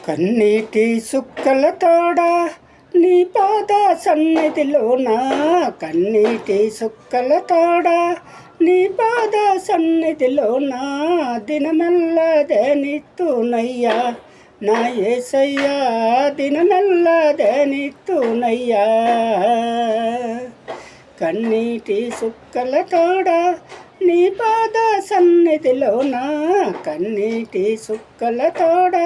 కన్నీటి సుక్కలతోడ నీ పాద సన్నిధిలోన, కన్నీటి సుక్కలతోడ నీ పాద సన్నిధిలోన దినమెల్లా దేనిత్తునయ్యా నా యేసయ్యా, దినమెల్లా దేనిత్తునయ్యా. కన్నీటి సుక్కలతోడ నీ పాద సన్నిధిలోన, కన్నీటి సుక్కలతోడ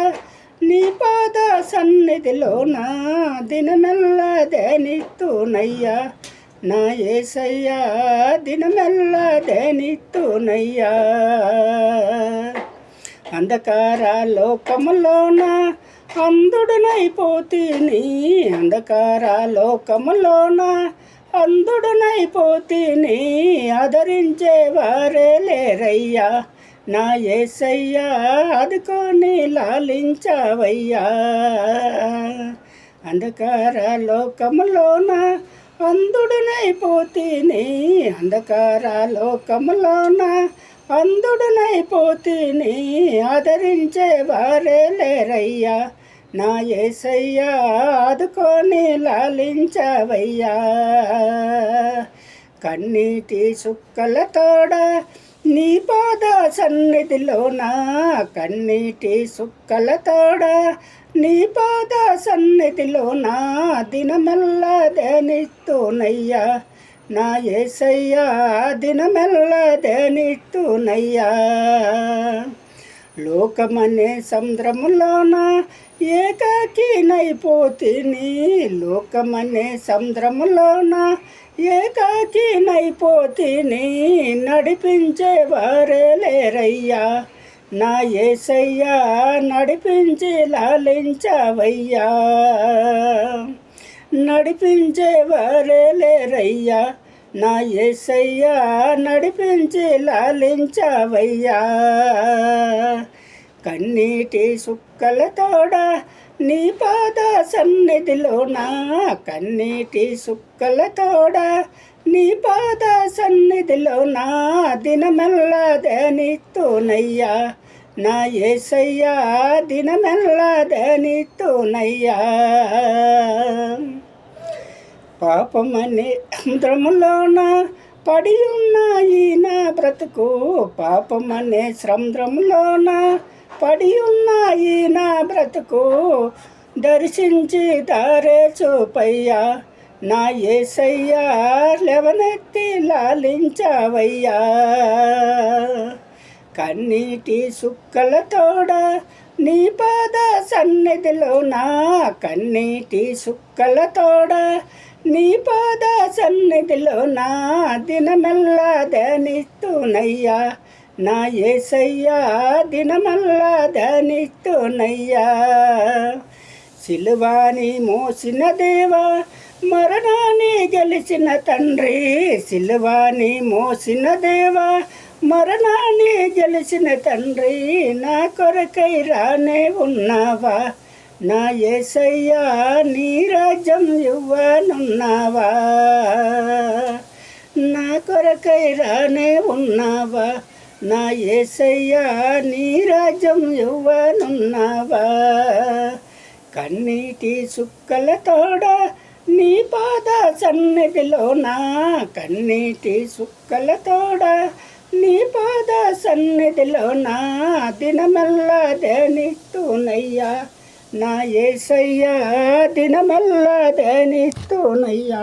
నీ పాద సన్నిధిలోన దినమెల్లా దేనిత్తునయ్యా నా యేసయ్యా, దినమెల్లా దేనిత్తునయ్యా. అంధకార లోకములోన అంధుడనైపోతిని, అంధకార లోకములోన అంధుడనైపోతిని, ఆదరించే వారే లేరయ్యా నా యేసయ్యా, ఆదుకొని లాలించవయ్యా. అంధకార లోకములోన అంధుడనైపోతిని, అంధకార లోకములోన అంధుడనైపోతిని, ఆదరించే వారే లేరయ్యా నా యేసయ్యా, ఆదుకొని లాలించవయ్యా. కన్నీటి సుక్కలతోడ నీ పాద సన్నిధిలోన, కన్నీటి సుక్కలతోడ నీ పాద సన్నిధిలోన దినమెల్లా దేనిత్తునయ్యా నా యేసయ్యా, దినమెల్లా దేనిత్తునయ్యా. లోకమనే సముద్రములోన ఏకాకినైపోతిని, లోకమనే సముద్రములోన ఏకాకినైపోతిని, నడిపించే వారే లేరయ్యా నా యేసయ్యా, నడిపించి లాలించవయ్యా. నడిపించే వారే లేరయ్యా నా యేసయ్యా, నడిపించి లాలించవయ్యా. కన్నీటి సుక్కలతోడ నీ పాద సన్నిధిలోన, కన్నీటి సుక్కలతోడ నీ పాద సన్నిధిలోన దినమెల్లా దేనిత్తునయ్యా నా యేసయ్యా, దినమెల్లా దేనిత్తునయ్యా. పాపమనే సముద్రములోన పడి ఉన్నాయి నా బ్రతుకు, పాపమనే సముద్రములోన పడి ఉన్నాయి నా బ్రతుకు, దర్శించి దారే చూపయ్యా నా యేసయ్యా, లేవనెత్తి లాలించవయ్యా. కన్నీటి సుక్కలతోడ నీ పాద సన్నిధిలోన, కన్నీటి సుక్కలతోడ నీ పాద సన్నిధిలోన దినమెల్లా దేనిత్తునయ్యా నా యేసయ్యా, దినమెల్లా దేనిత్తునయ్యా. సిలువాని మోసిన దేవా, మరణాన్ని గెలిచిన తండ్రి, సిలువాని మోసిన దేవా, మరణాన్ని గెలిచిన తండ్రి, నా కొరకై రానే ఉన్నావా నా యేసయ్యా, నీ రాజ్యం ఇవ్వనున్నావా. నా కొరకై రానే ఉన్నావా నా యేసయ్యా, నీ రాజ్యం ఇవ్వనున్నావా. కన్నీటి సుక్కలతోడ నీ పాద సన్నిధిలోన, కన్నీటి సుక్కలతోడ నీ పాద సన్నిధిలోన దినమెల్లా దేనిత్తునయ్యా నా యేసయ్యా, దినమెల్లా దేనిత్తునయ్యా.